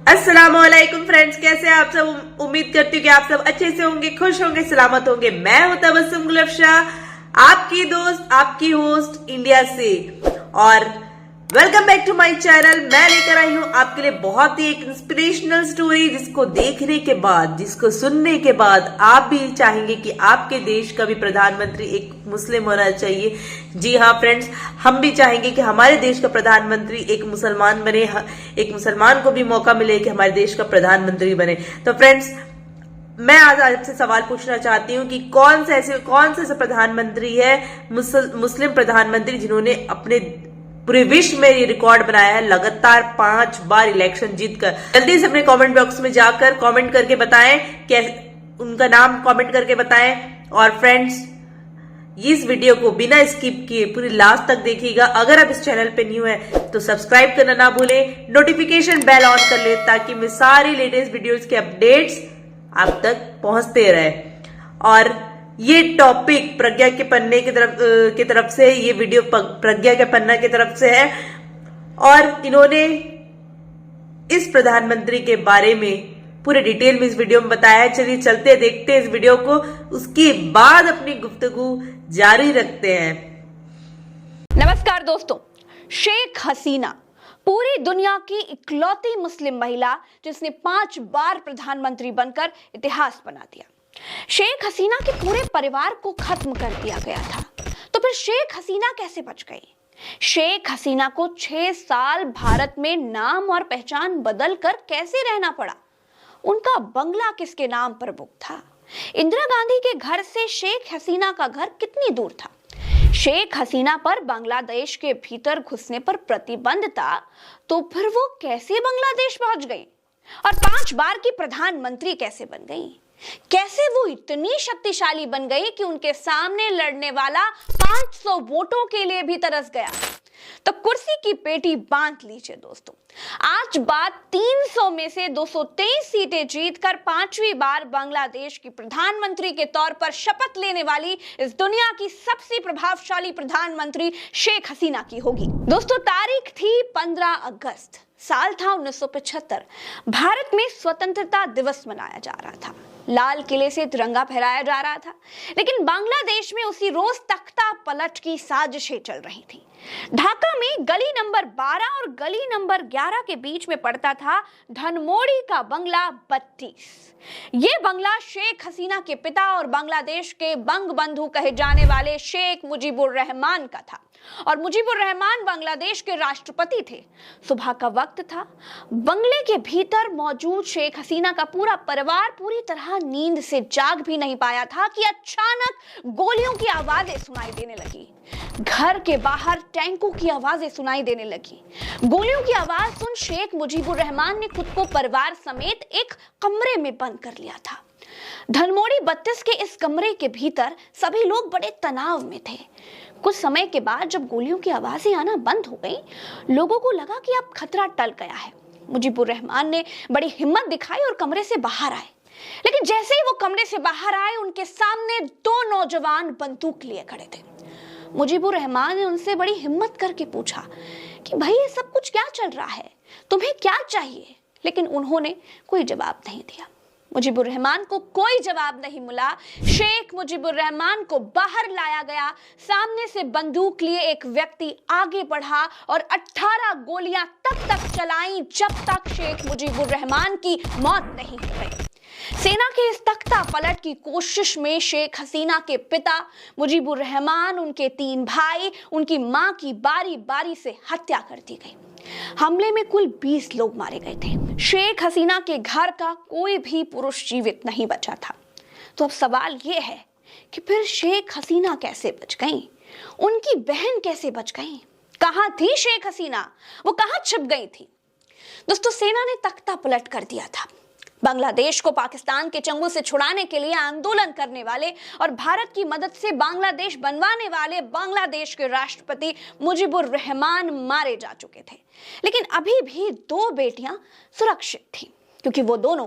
अस्सलामुअलैकुम फ्रेंड्स, कैसे हैं आप सब। उम्मीद करती हूँ कि आप सब अच्छे से होंगे, खुश होंगे, सलामत होंगे। मैं हूं तबस्सुम गुलफ्शा, आपकी दोस्त, आपकी होस्ट इंडिया से। और welcome back to my channel. मैं लेकर आई हूँ आपके लिए बहुत ही एक इंस्पिरेशनल स्टोरी, जिसको देखने के बाद, जिसको सुनने के बाद आप भी चाहेंगे कि आपके देश का भी प्रधानमंत्री एक मुस्लिम होना चाहिए। जी हाँ फ्रेंड्स, हम भी चाहेंगे कि हमारे देश का प्रधानमंत्री एक मुसलमान बने, एक मुसलमान को भी मौका मिले कि हमारे देश का प्रधानमंत्री बने। तो फ्रेंड्स, मैं आज आपसे सवाल पूछना चाहती हूँ कि कौन से ऐसे प्रधानमंत्री है, मुस्लिम प्रधानमंत्री, जिन्होंने अपने पूरे विश्व में ये रिकॉर्ड बनाया है, लगातार 5 बार इलेक्शन जीतकर। जल्दी से अपने कमेंट बॉक्स में जाकर कमेंट करके बताएं, उनका नाम कमेंट करके बताएं। और फ्रेंड्स, इस वीडियो को बिना स्किप किए पूरी लास्ट तक देखिएगा। अगर आप इस चैनल पे न्यू है तो सब्सक्राइब करना ना भूलें, नोटिफिकेशन बेल ऑन कर ले, ताकि मैं सारी लेटेस्ट वीडियोस के अपडेट्स आप तक पहुंचते रहे। और ये टॉपिक प्रज्ञा के पन्ने की तरफ से, ये वीडियो प्रज्ञा के पन्ना की तरफ से है। और इन्होंने इस प्रधानमंत्री के बारे में पूरे डिटेल में इस वीडियो में बताया है। चलिए चलते देखते हैं इस वीडियो को, उसके बाद अपनी गुफ्तगू जारी रखते हैं। नमस्कार दोस्तों, शेख हसीना पूरी दुनिया की इकलौती मुस्लिम महिला जिसने 5 बार प्रधानमंत्री बनकर इतिहास बना दिया। शेख हसीना के पूरे परिवार को खत्म कर दिया गया था, तो फिर शेख हसीना कैसे बच गई? शेख हसीना को 6 साल भारत में नाम और पहचान बदलकर कैसे रहना पड़ा? उनका बंगला किसके नाम पर बुक था? इंदिरा गांधी के घर से शेख हसीना का घर कितनी दूर था? शेख हसीना पर बांग्लादेश के भीतर घुसने पर प्रतिबंध था, तो फिर वो कैसे बांग्लादेश पहुंच गई? और 5 बार की प्रधानमंत्री कैसे बन गई? कैसे वो इतनी शक्तिशाली बन गई कि उनके सामने लड़ने वाला 500 वोटों के लिए भी तरस गया? तो कुर्सी की पेटी बांध लीजिए दोस्तों। आज बात 300 में से 223 सीटें जीतकर 5वीं बार बांग्लादेश की प्रधानमंत्री के तौर पर शपथ लेने वाली इस दुनिया की सबसे प्रभावशाली प्रधानमंत्री शेख हसीना की होगी। दोस्तों, तारीख थी 15 अगस्त, साल था 1975। भारत में स्वतंत्रता दिवस मनाया जा रहा था, लाल किले से तिरंगा फहराया जा रहा था। लेकिन बांग्लादेश में उसी रोज तख्ता पलट की साजिशें चल रही थी। ढाका में गली नंबर 12 और गली नंबर 11 के बीच में पड़ता था धनमोड़ी का बंगला 32। ये बंगला शेख हसीना के पिता और बांग्लादेश के बंगबंधु कहे जाने वाले शेख मुजीबुर रहमान का था। और मुजीबुर रहमान बांग्लादेश के राष्ट्रपति थे। सुबह का वक्त था। बंगले के भीतर मौजूद शेख हसीना का पूरा परिवार पूरी तरह नींद से जाग भी नहीं पाया था कि अचानक गोलियों की आवाजें सुनाई देने लगी। घर के बाहर टैंकों की आवाजें सुनाई देने लगी। गोलियों की आवाज सुन शेख मुजीबुर रहमान ने खुद को परिवार समेत एक कमरे में बंद कर लिया था। धनमोड़ी 32 के इस कमरे के भीतर सभी लोग बड़े तनाव में थे। कुछ समय के बाद जब गोलियों की आवाजें आना बंद हो गई, लोगों को लगा कि अब खतरा टल गया है। मुजीबुर रहमान ने बड़ी हिम्मत दिखाई और कमरे से बाहर आए। लेकिन जैसे ही वो कमरे से बाहर आए, उनके सामने 2 नौजवान बंदूक लिए खड़े थे। मुजीबुर रहमान ने उनसे बड़ी हिम्मत करके पूछा कि भाई, ये सब कुछ क्या चल रहा है, तुम्हें क्या चाहिए? लेकिन उन्होंने कोई जवाब नहीं दिया। मुजीबुर रहमान को कोई जवाब नहीं मिला। शेख मुजीबुर रहमान को बाहर लाया गया। सामने से बंदूक लिए एक व्यक्ति आगे बढ़ा और 18 गोलियां तब तक चलाईं जब तक शेख मुजीबुर रहमान की मौत नहीं हो गई। सेना के इस तख्ता पलट की कोशिश में शेख हसीना के पिता मुजीबुर रहमान, उनके 3 भाई, उनकी मां की बारी बारी से हत्या कर दी गई। हमले में कुल 20 लोग मारे गए थे। शेख हसीना के घर का कोई भी पुरुष जीवित नहीं बचा था। तो अब सवाल यह है कि फिर शेख हसीना कैसे बच गईं? उनकी बहन कैसे बच गईं? कहां थी शेख हसीना? वो कहां छिप गई थी? दोस्तों, सेना ने तख्ता पलट कर दिया था। बांग्लादेश को पाकिस्तान के चंगुल से छुड़ाने के लिए आंदोलन करने वाले और भारत की मदद से बांग्लादेश बनवाने वाले बांग्लादेश के राष्ट्रपति मुजीबुर रहमान मारे जा चुके थे। लेकिन अभी भी 2 बेटियां सुरक्षित थीं, क्योंकि वो दोनों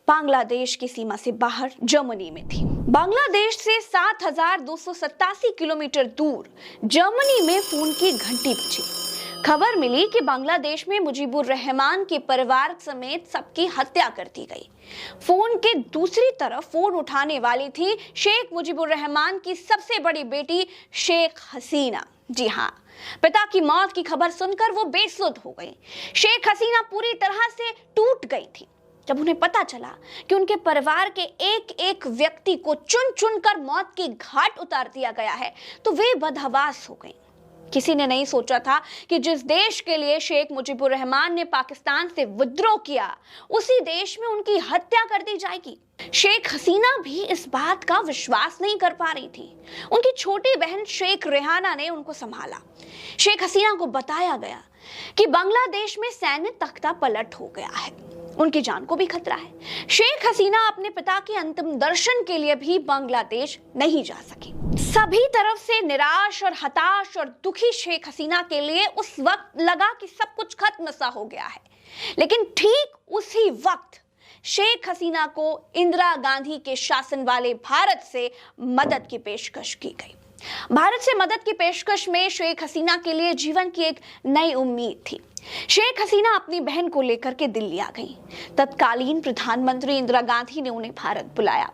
बांग्लादेश की सीमा से बाहर जर्मनी में थी। बांग्लादेश से 7287 किलोमीटर दूर जर्मनी में फोन की घंटी बजी। खबर मिली कि बांग्लादेश में मुजीबुर रहमान के परिवार समेत सबकी हत्या कर दी गई। फोन के दूसरी तरफ फोन उठाने वाली थी शेख मुजीबुर रहमान की सबसे बड़ी बेटी शेख हसीना। जी हाँ, पिता की मौत की खबर सुनकर वो बेसुध हो गई। शेख हसीना पूरी तरह से टूट गई थी। जब उन्हें पता चला कि उनके परिवार के एक एक व्यक्ति को चुन चुन कर मौत की घाट उतार दिया गया है, तो वे बदहवास हो गई। किसी ने नहीं सोचा था कि जिस देश के लिए शेख मुजीबुर रहमान ने पाकिस्तान से विद्रोह किया, उसी देश में उनकी हत्या कर दी जाएगी। शेख हसीना भी इस बात का विश्वास नहीं कर पा रही थी। उनकी छोटी बहन शेख रेहाना ने उनको संभाला। शेख हसीना को बताया गया कि बांग्लादेश में सैन्य तख्ता पलट हो गया है, उनकी जान को भी खतरा है। शेख हसीना अपने पिता के अंतिम दर्शन के लिए भी बांग्लादेश नहीं जा सकी। सभी तरफ से निराश और हताश और दुखी शेख हसीना के लिए उस वक्त लगा कि सब कुछ खत्म सा हो गया है। लेकिन ठीक उसी वक्त शेख हसीना को इंदिरा गांधी के शासन वाले भारत से मदद की पेशकश की गई। भारत से मदद की पेशकश में शेख हसीना के लिए जीवन की एक नई उम्मीद थी। शेख हसीना अपनी बहन को लेकर के दिल्ली आ गई। तत्कालीन प्रधानमंत्री इंदिरा गांधी ने उन्हें भारत बुलाया।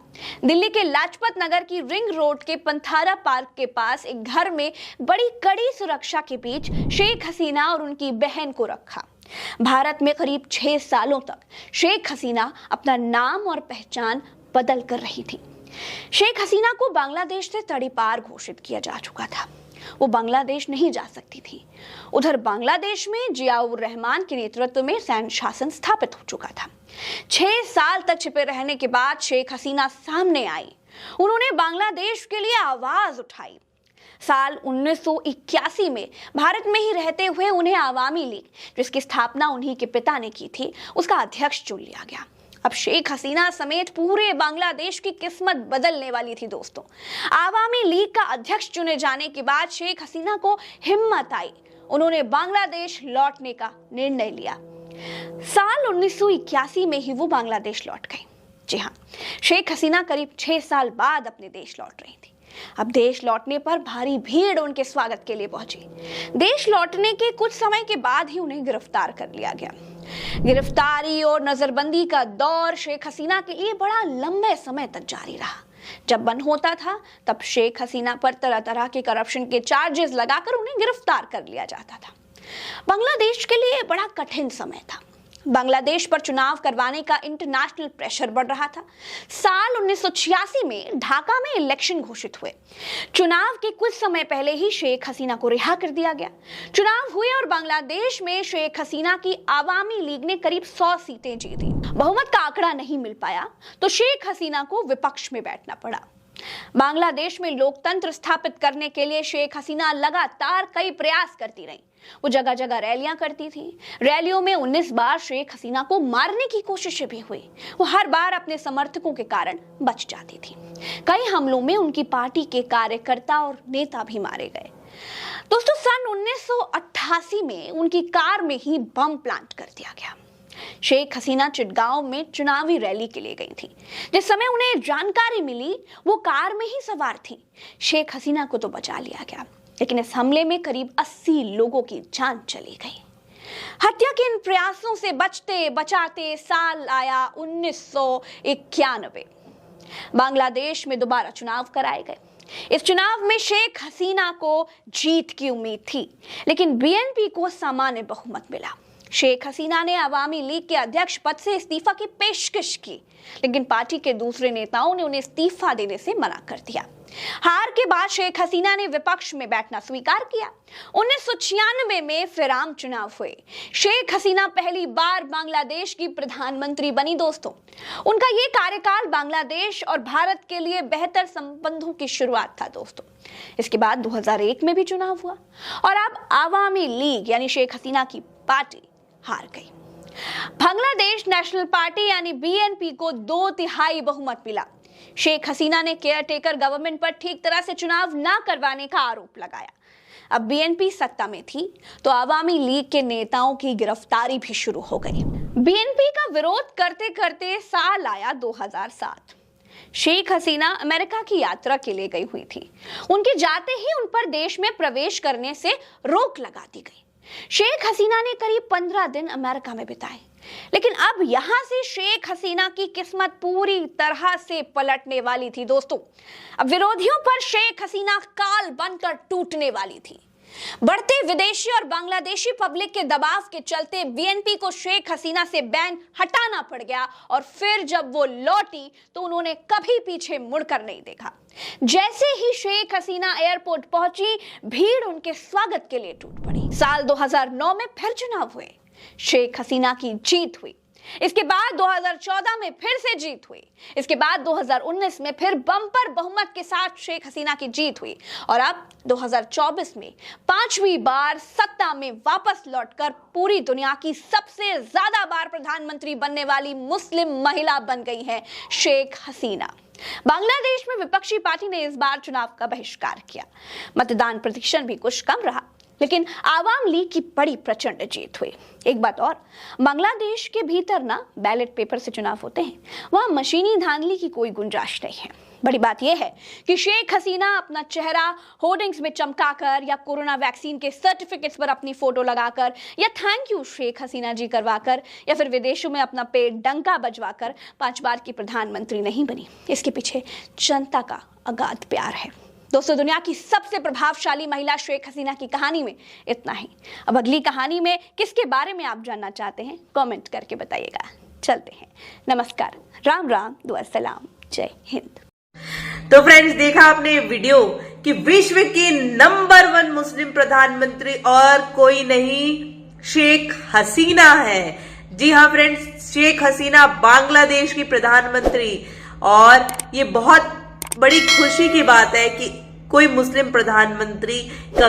दिल्ली के लाजपत नगर की रिंग रोड के पंथारा पार्क के पास एक घर में बड़ी कड़ी सुरक्षा के बीच शेख हसीना और उनकी बहन को रखा। भारत में करीब 6 सालों तक शेख हसीना अपना नाम और पहचान बदल कर रही थी। शेख हसीना को बांग्लादेश से तड़ीपार घोषित किया जा चुका था। वो बांग्लादेश नहीं जा सकती थी। उधर बांग्लादेश में जियाउर रहमान के नेतृत्व में सैन्य शासन स्थापित हो चुका था। 6 साल तक छिपे रहने के बाद शेख हसीना सामने आई। उन्होंने बांग्लादेश के लिए आवाज उठाई। साल 1981 में भारत में ही रहते हुए उन्हें आवामी लीग, जिसकी स्थापना उन्हीं के पिता ने की थी, उसका अध्यक्ष चुन लिया गया। अब शेख हसीना समेत पूरे बांग्लादेश की किस्मत बदलने वाली थी दोस्तों। आवामी लीग का अध्यक्ष चुने जाने के बाद शेख हसीना को हिम्मत आई। उन्होंने बांग्लादेश लौटने का निर्णय लिया। साल 1981 में ही वो बांग्लादेश लौट गई। जी हाँ, शेख हसीना करीब 6 साल बाद अपने देश लौट रही थी। अब देश लौटने पर भारी भीड़ उनके स्वागत के लिए पहुंची। देश लौटने के कुछ समय के बाद ही उन्हें गिरफ्तार कर लिया गया। गिरफ्तारी और नजरबंदी का दौर शेख हसीना के लिए बड़ा लंबे समय तक जारी रहा। जब मन होता था तब शेख हसीना पर तरह तरह के करप्शन के चार्जेस लगाकर उन्हें गिरफ्तार कर लिया जाता था। बांग्लादेश के लिए बड़ा कठिन समय था। बांग्लादेश पर चुनाव करवाने का इंटरनेशनल प्रेशर बढ़ रहा था। साल 1986 में ढाका में इलेक्शन घोषित हुए। चुनाव के कुछ समय पहले ही शेख हसीना को रिहा कर दिया गया। चुनाव हुए और बांग्लादेश में शेख हसीना की आवामी लीग ने करीब 100 सीटें जीती। बहुमत का आंकड़ा नहीं मिल पाया तो शेख हसीना को विपक्ष में बैठना पड़ा। बांग्लादेश में लोकतंत्र स्थापित करने के लिए शेख हसीना लगातार कई प्रयास करती रही। वो जगह जगह रैलियां करती थी। रैलियों में 19 बार शेख हसीना को मारने की कोशिशें भी हुई। वो हर बार अपने समर्थकों के कारण बच जाती थी। कई हमलों में उनकी पार्टी के कार्यकर्ता और नेता भी मारे गए। दोस्तों, सन 1988 में उनकी कार में ही बम प्लांट कर दिया गया। शेख हसीना चिटगांव में चुनावी रैली के लिए गई थी। जिस समय उन्हें जानकारी मिली वो कार में ही सवार थी। शेख हसीना को तो बचा लिया गया, लेकिन इस हमले में करीब 80 लोगों की जान चली गई। हत्या के इन प्रयासों से बचते बचाते साल आया 1991। बांग्लादेश में दोबारा चुनाव कराए गए। इस चुनाव में शेख हसीना को जीत की उम्मीद थी, लेकिन बीएनपी को सामान्य बहुमत मिला। शेख हसीना ने अवामी लीग के अध्यक्ष पद से इस्तीफा की पेशकश की, लेकिन पार्टी के दूसरे नेताओं ने उन्हें इस्तीफा देने से मना कर दिया। हार के बाद शेख हसीना ने विपक्ष में बैठना स्वीकार किया। 1996 में फिर आम चुनाव हुए। शेख हसीना पहली बार बांग्लादेश की प्रधानमंत्री बनी। दोस्तों, उनका ये कार्यकाल बांग्लादेश और भारत के लिए बेहतर संबंधों की शुरुआत था। दोस्तों, इसके बाद 2001 में भी चुनाव हुआ और अब आवामी लीग यानी शेख हसीना की पार्टी हार गई। बांग्लादेश नेशनल पार्टी यानी बीएनपी को 2/3 बहुमत मिला। शेख हसीना ने केयरटेकर गवर्नमेंट पर ठीक तरह से चुनाव न करवाने का आरोप लगाया। अब बीएनपी सत्ता में थी तो आवामी लीग के नेताओं की गिरफ्तारी भी शुरू हो गई। बीएनपी का विरोध करते करते साल आया 2007। शेख हसीना अमेरिका की यात्रा के लिए गई हुई थी। उनके जाते ही उन पर देश में प्रवेश करने से रोक लगा दी गई। शेख हसीना ने करीब 15 दिन अमेरिका में बिताए, लेकिन अब यहां से शेख हसीना की किस्मत पूरी तरह से पलटने वाली थी दोस्तों। अब विरोधियों पर शेख हसीना काल बनकर टूटने वाली थी। बढ़ते विदेशी और बांग्लादेशी पब्लिक के दबाव के चलते बीएनपी को शेख हसीना से बैन हटाना पड़ गया और फिर जब वो लौटी तो उन्होंने कभी पीछे मुड़कर नहीं देखा। जैसे ही शेख हसीना एयरपोर्ट पहुंची, भीड़ उनके स्वागत के लिए टूट पड़ी। साल 2009 में फिर चुनाव हुए, शेख हसीना की जीत हुई। इसके बाद 2014 में फिर से जीत हुई। इसके बाद 2019 में फिर बम्पर बहुमत के साथ शेख हसीना की जीत हुई और अब 2024 में 5वीं बार सत्ता में वापस लौटकर पूरी दुनिया की सबसे ज्यादा बार प्रधानमंत्री बनने वाली मुस्लिम महिला बन गई है शेख हसीना। बांग्लादेश में विपक्षी पार्टी ने इस बार चुनाव का बहिष्कार किया। मतदान प्रतिशत भी कुछ कम रहा, लेकिन आवाम लीग की बड़ी प्रचंड जीत हुई। एक बात और, बांग्लादेश के भीतर ना बैलेट पेपर से चुनाव होते हैं, वहां मशीनी धांधली की कोई गुंजाइश नहीं है। बड़ी बात यह है कि शेख हसीना अपना चेहरा होर्डिंग्स में चमकाकर या कोरोना वैक्सीन के सर्टिफिकेट्स पर अपनी फोटो लगाकर या थैंक यू शेख हसीना जी करवाकर या फिर विदेशों में अपना पेट डंका बजवाकर 5 बार की प्रधानमंत्री नहीं बनी। इसके पीछे जनता का अगाध प्यार है। दोस्तों, दुनिया की सबसे प्रभावशाली महिला शेख हसीना की कहानी में इतना ही। अब अगली कहानी में किसके बारे में आप जानना चाहते हैं, कमेंट करके बताइएगा। चलते हैं, नमस्कार, राम राम, दुआ सलाम, जय हिंद। तो फ्रेंड्स, देखा आपने वीडियो कि विश्व की नंबर 1 मुस्लिम प्रधानमंत्री और कोई नहीं, शेख हसीना है। जी हाँ फ्रेंड्स, शेख हसीना बांग्लादेश की प्रधानमंत्री। और ये बहुत बड़ी खुशी की बात है कि कोई मुस्लिम प्रधानमंत्री का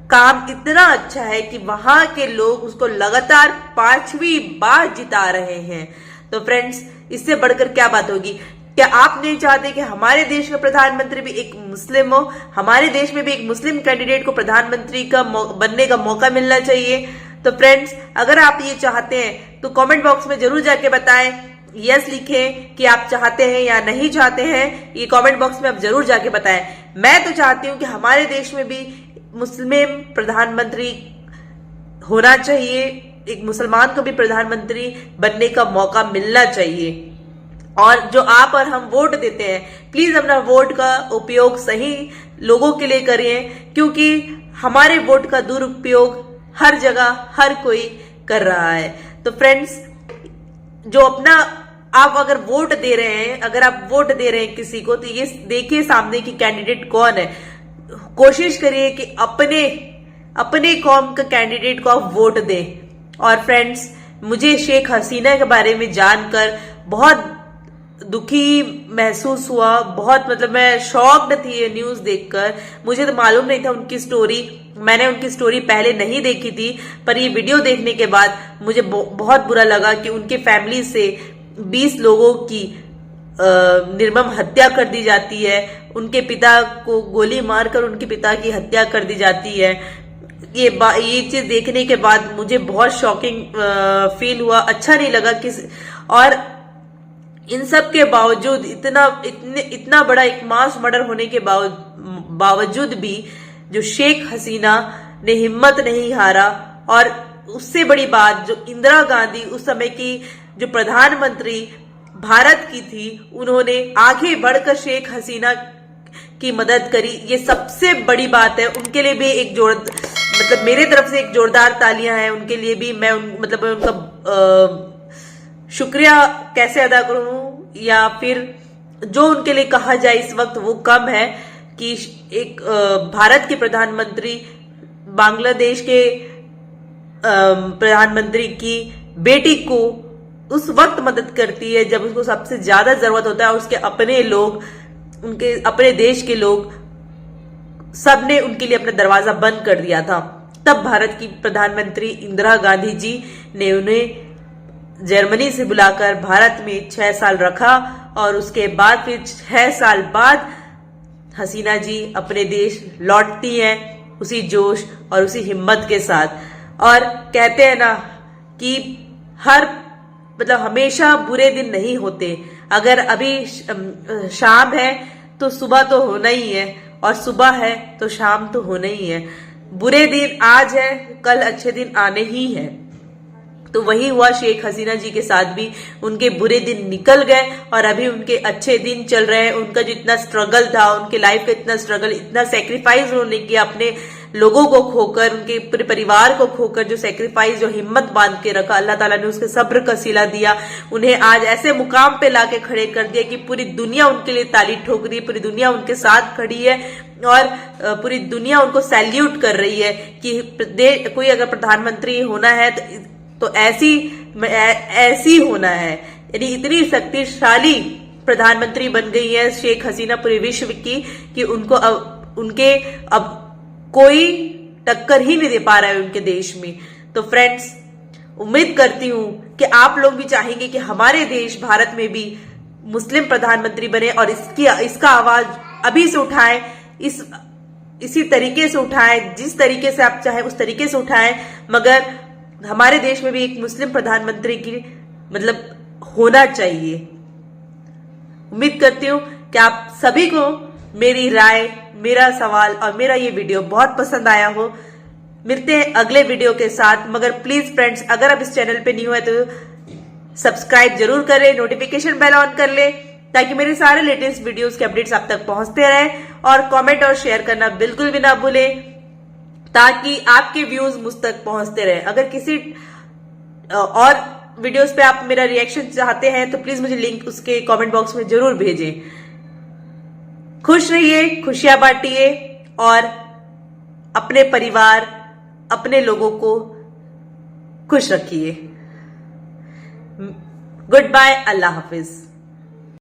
काम इतना अच्छा है कि वहां के लोग उसको लगातार 5वीं बार जिता रहे हैं। तो फ्रेंड्स, इससे बढ़कर क्या बात होगी? क्या आप नहीं चाहते कि हमारे देश का प्रधानमंत्री भी एक मुस्लिम हो? हमारे देश में भी एक मुस्लिम कैंडिडेट को प्रधानमंत्री का बनने का मौका मिलना चाहिए। तो फ्रेंड्स, अगर आप ये चाहते हैं तो कमेंट बॉक्स में जरूर जाके बताएं, यस लिखें कि आप चाहते हैं या नहीं चाहते हैं। ये कमेंट बॉक्स में आप जरूर जाके बताएं। मैं तो चाहती हूं कि हमारे देश में भी मुस्लिम प्रधानमंत्री होना चाहिए, एक मुसलमान को भी प्रधानमंत्री बनने का मौका मिलना चाहिए। और जो आप और हम वोट देते हैं, प्लीज अपना वोट का उपयोग सही लोगों के लिए करिए, क्योंकि हमारे वोट का दुरुपयोग हर जगह हर कोई कर रहा है। तो फ्रेंड्स, जो अपना आप अगर वोट दे रहे हैं, अगर आप वोट दे रहे हैं किसी को, तो ये देखिए सामने की कैंडिडेट कौन है। कोशिश करिए कि अपने कौम का कैंडिडेट को आप वोट दें। और फ्रेंड्स, मुझे शेख हसीना के बारे में जानकर बहुत दुखी महसूस हुआ। बहुत मैं शॉक्ड थी ये न्यूज देखकर। मुझे तो मालूम नहीं था उनकी स्टोरी, मैंने उनकी स्टोरी पहले नहीं देखी थी, पर ये वीडियो देखने के बाद मुझे बहुत बुरा लगा कि उनके फैमिली से 20 लोगों की निर्मम हत्या कर दी जाती है। उनके पिता को गोली मारकर उनके पिता की हत्या कर दी जाती है। ये चीज देखने के बाद मुझे बहुत शॉकिंग फील हुआ, अच्छा नहीं लगा। और इन सब के बावजूद इतना बड़ा एक मास मर्डर होने के बावजूद भी जो शेख हसीना ने हिम्मत नहीं हारा। और उससे बड़ी बात, जो इंदिरा गांधी उस समय की जो प्रधानमंत्री भारत की थी, उन्होंने आगे बढ़कर शेख हसीना की मदद करी। ये सबसे बड़ी बात है। उनके लिए भी एक मेरे तरफ से एक जोरदार तालियां हैं उनके लिए भी। मैं उनका शुक्रिया कैसे अदा करूं या फिर जो उनके लिए कहा जाए इस वक्त वो कम है कि एक भारत के प्रधानमंत्री बांग्लादेश के प्रधानमंत्री की बेटी को उस वक्त मदद करती है जब उसको सबसे ज्यादा जरूरत होता है। उसके अपने लोग, उनके अपने देश के लोग, सबने उनके लिए अपना दरवाजा बंद कर दिया था। तब भारत की प्रधानमंत्री इंदिरा गांधी जी ने उन्हें जर्मनी से बुलाकर भारत में 6 साल रखा और उसके बाद फिर 6 साल बाद हसीना जी अपने देश लौटती हैं उसी जोश और उसी हिम्मत के साथ। और कहते हैं ना कि हमेशा बुरे दिन नहीं होते। अगर अभी शाम है तो सुबह तो होना ही है, और सुबह है तो शाम तो होना ही है। बुरे दिन आज है, कल अच्छे दिन आने ही है। तो वही हुआ शेख हसीना जी के साथ भी। उनके बुरे दिन निकल गए और अभी उनके अच्छे दिन चल रहे हैं। उनका जो इतना स्ट्रगल था, उनके लाइफ का इतना स्ट्रगल, इतना सेक्रीफाइस उन्होंने किया, अपने लोगों को खोकर, उनके पूरे परिवार को खोकर, जो सेक्रीफाइस, जो हिम्मत बांध के रखा, अल्लाह ताला ने उसके सब्र का सिला दिया। उन्हें आज ऐसे मुकाम पे लाके खड़े कर दिया कि पूरी दुनिया उनके लिए ताली ठोक रही है, पूरी दुनिया उनके साथ खड़ी है और पूरी दुनिया उनको सैल्यूट कर रही है कि कोई अगर प्रधानमंत्री होना है तो ऐसी होना है। यानी इतनी शक्तिशाली प्रधानमंत्री बन गई है शेख हसीना पूरे विश्व की कि उनको अब कोई टक्कर ही नहीं दे पा रहा है उनके देश में। तो फ्रेंड्स, उम्मीद करती हूं कि आप लोग भी चाहेंगे कि हमारे देश भारत में भी मुस्लिम प्रधानमंत्री बने और इसका आवाज अभी से उठाएं, इसी तरीके से उठाएं, जिस तरीके से आप चाहें उस तरीके से उठाएं, मगर हमारे देश में भी एक मुस्लिम प्रधानमंत्री की होना चाहिए। उम्मीद करती हूं कि आप सभी को मेरी राय, मेरा सवाल और मेरा ये वीडियो बहुत पसंद आया हो। मिलते हैं अगले वीडियो के साथ, मगर प्लीज फ्रेंड्स, अगर आप इस चैनल पे न्यू है तो सब्सक्राइब जरूर करें, नोटिफिकेशन बेल ऑन कर ले ताकि मेरे सारे लेटेस्ट वीडियोस के अपडेट्स आप तक पहुंचते रहें। और कमेंट और शेयर करना बिल्कुल भी ना भूलें ताकि आपके व्यूज मुझ तक पहुंचते रहे। अगर किसी और वीडियोस पे आप मेरा रिएक्शन चाहते हैं तो प्लीज मुझे लिंक उसके कमेंट बॉक्स में जरूर भेजें। खुश रहिए, खुशियां बांटिए और अपने परिवार, अपने लोगों को खुश रखिए। गुड बाय, अल्लाह हाफिज।